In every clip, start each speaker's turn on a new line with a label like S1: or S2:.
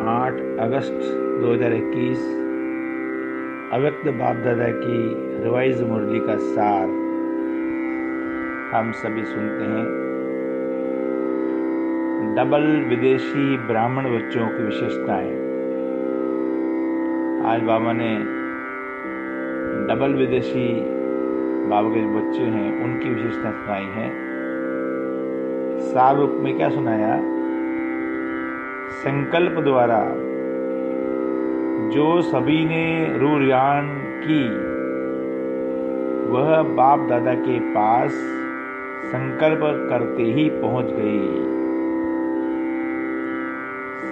S1: 8 अगस्त 2021 अव्यक्त बाप दादा की रिवाइज मुरली का सार हम सभी सुनते हैं। डबल विदेशी ब्राह्मण बच्चों की विशेषताएं। आज बाबा ने डबल विदेशी बाबा के जो बच्चे हैं उनकी विशेषताएं सुनाई हैं। सार रूप में क्या सुनाया? संकल्प द्वारा जो सभी ने रूरियान की, वह बाप दादा के पास संकल्प करते ही पहुंच गई।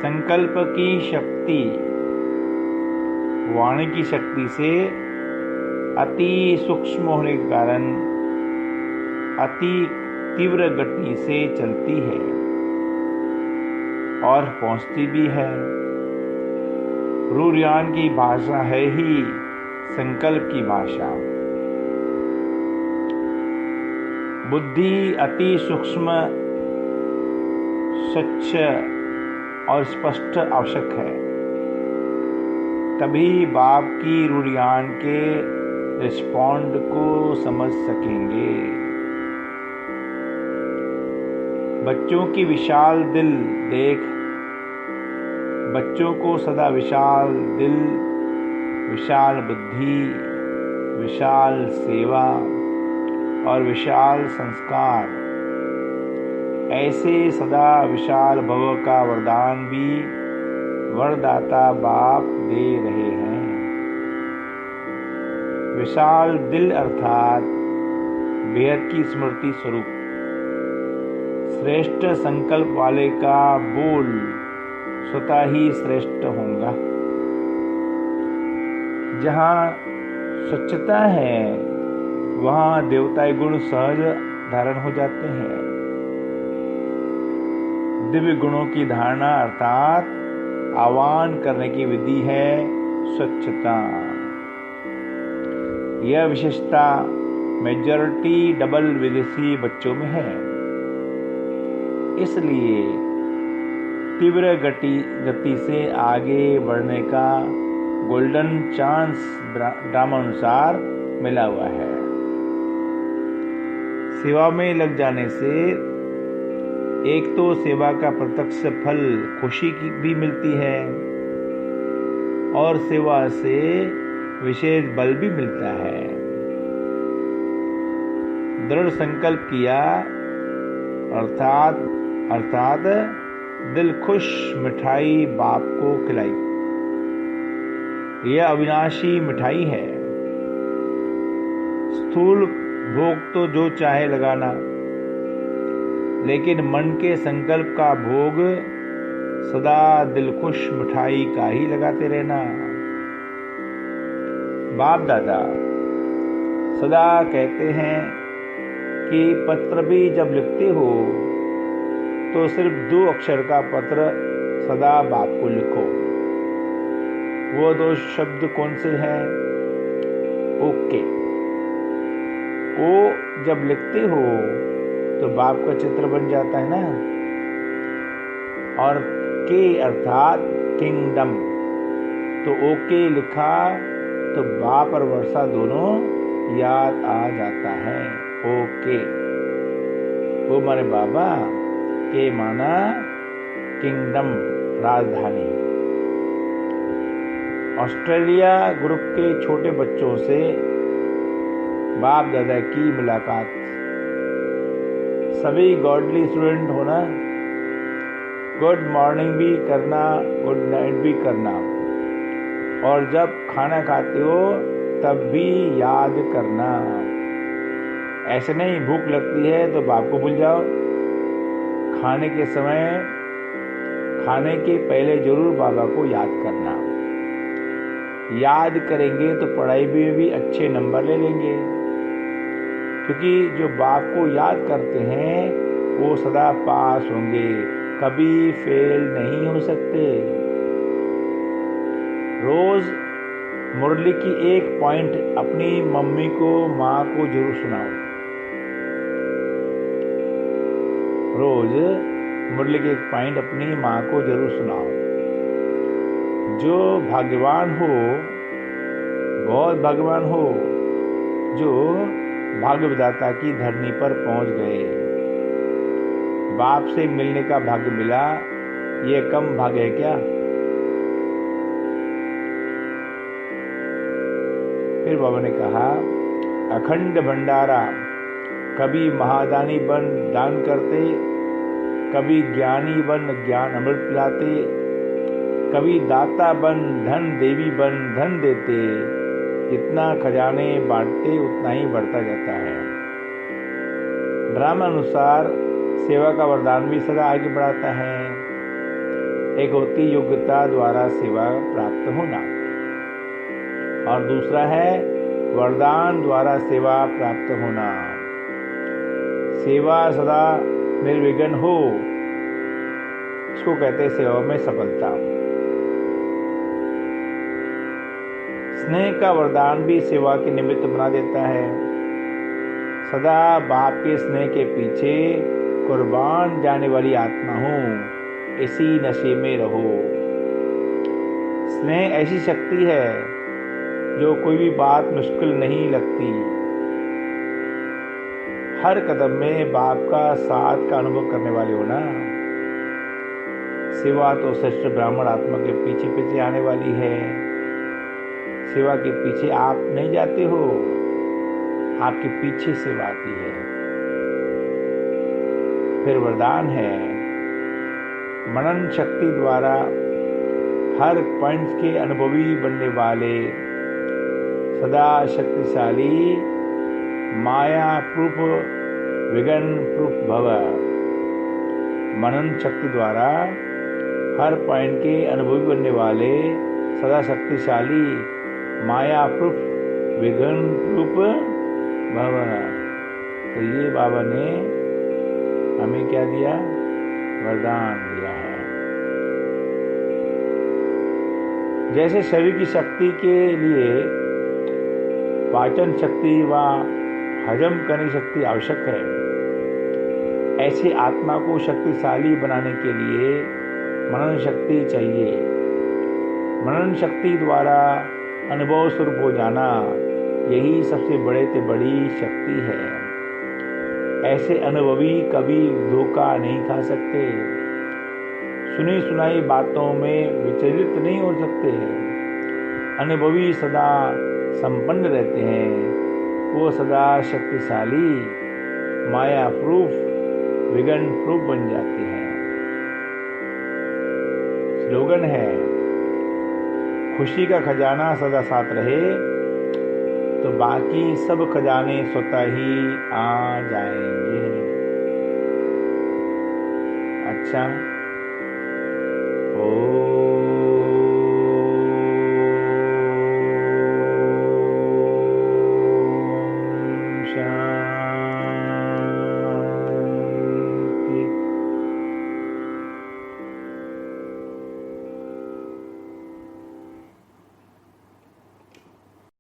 S1: संकल्प की शक्ति वाणी की शक्ति से अति सूक्ष्म होने के कारण अति तीव्र गति से चलती है और पहुंचती भी है। रूरियान की भाषा है ही संकल्प की भाषा। बुद्धि अति सूक्ष्म, स्वच्छ और स्पष्ट आवश्यक है, तभी बाप की रूरियान के रिस्पॉन्ड को समझ सकेंगे। बच्चों की विशाल दिल देख, बच्चों को सदा विशाल दिल, विशाल बुद्धि, विशाल सेवा और विशाल संस्कार, ऐसे सदा विशाल भव का वरदान भी वरदाता बाप दे रहे हैं। विशाल दिल अर्थात बेहद की स्मृति स्वरूप श्रेष्ठ संकल्प वाले का बोल स्वतः ही श्रेष्ठ होगा। जहाँ स्वच्छता है वहाँ देवताई गुण सहज धारण हो जाते हैं। दिव्य गुणों की धारणा अर्थात आह्वान करने की विधि है स्वच्छता। यह विशेषता मेजॉरिटी डबल विदेशी बच्चों में है। इसलिए तीव्र गति से आगे बढ़ने का गोल्डन चांस ड्रामा अनुसार मिला हुआ है। सेवा में लग जाने से एक तो सेवा का प्रत्यक्ष फल खुशी की भी मिलती है और सेवा से विशेष बल भी मिलता है। दृढ़ संकल्प किया अर्थात दिल खुश मिठाई बाप को खिलाई। यह अविनाशी मिठाई है। स्थूल भोग तो जो चाहे लगाना, लेकिन मन के संकल्प का भोग सदा दिल खुश मिठाई का ही लगाते रहना। बाप दादा सदा कहते हैं कि पत्र भी जब लिखते हो तो सिर्फ 2 अक्षर का पत्र सदा बाप को लिखो। वो 2 शब्द कौन से हैं? ओके। ओ जब लिखते हो तो बाप का चित्र बन जाता है ना। और के अर्थात किंगडम, तो ओके लिखा तो बाप और वर्षा दोनों याद आ जाता है। ओके, वो माने बाबा, के माना किंगडम, राजधानी। ऑस्ट्रेलिया ग्रुप के छोटे बच्चों से बाप दादा की मुलाकात। सभी गॉडली स्टूडेंट होना, गुड मॉर्निंग भी करना, गुड नाइट भी करना, और जब खाना खाते हो तब भी याद करना। ऐसे नहीं भूख लगती है तो बाप को भूल जाओ। खाने के समय, खाने के पहले जरूर बाबा को याद करना। याद करेंगे तो पढ़ाई में भी अच्छे नंबर ले लेंगे, क्योंकि जो बाप को याद करते हैं वो सदा पास होंगे, कभी फेल नहीं हो सकते। रोज मुरली की एक पॉइंट अपनी मम्मी को, माँ को जरूर सुनाओ। रोज मुरली के एक पॉइंट अपनी माँ को जरूर सुनाओ। जो भाग्यवान हो, बहुत भाग्यवान हो, जो भाग्य विधाता की धरनी पर पहुंच गए। बाप से मिलने का भाग्य मिला, ये कम भाग्य है क्या? फिर बाबा ने कहा, अखंड भंडारा, कभी महादानी बन दान करते, कभी ज्ञानी बन ज्ञान अमृत पिलाते, कभी दाता बन धन देवी बन धन देते। जितना खजाने बांटते उतना ही बढ़ता जाता है। ड्रामा अनुसार सेवा का वरदान भी सदा आगे बढ़ाता है। एक होती योग्यता द्वारा सेवा प्राप्त होना, और दूसरा है वरदान द्वारा सेवा प्राप्त होना। सेवा सदा निर्विघ्न हो, इसको कहते हैं सेवा में सफलता। स्नेह का वरदान भी सेवा के निमित्त बना देता है। सदा बाप के स्नेह के पीछे कुर्बान जाने वाली आत्मा हूँ, इसी नशे में रहो। स्नेह ऐसी शक्ति है जो कोई भी बात मुश्किल नहीं लगती। हर कदम में बाप का साथ का अनुभव करने वाले हो ना। सेवा तो श्रेष्ठ ब्राह्मण आत्मा के पीछे पीछे आने वाली है। सेवा के पीछे आप नहीं जाते हो, आपके पीछे सेवा आती है। फिर वरदान है, मनन शक्ति द्वारा हर पॉइंट के अनुभवी बनने वाले, सदा शक्तिशाली, माया प्रूफ विघ्न प्रूफ भव। मनन शक्ति द्वारा हर पॉइंट के अनुभवी बनने वाले, सदा शक्तिशाली, माया प्रूफ विघ्न प्रूफ भव। तो ये बाबा ने हमें क्या दिया? वरदान दिया है। जैसे शरीर की शक्ति के लिए पाचन शक्ति व हजम करने शक्ति आवश्यक है, ऐसे आत्मा को शक्तिशाली बनाने के लिए मनन शक्ति चाहिए। मनन शक्ति द्वारा अनुभव स्वरूप हो जाना, यही सबसे बड़े से बड़ी शक्ति है। ऐसे अनुभवी कभी धोखा नहीं खा सकते, सुनी सुनाई बातों में विचलित नहीं हो सकते। अनुभवी सदा संपन्न रहते हैं, वो सदा शक्तिशाली, माया प्रूफ विघ्न प्रूफ बन जाते हैं। स्लोगन है, खुशी का खजाना सदा साथ रहे तो बाकी सब खजाने स्वतः ही आ जाएंगे। अच्छा,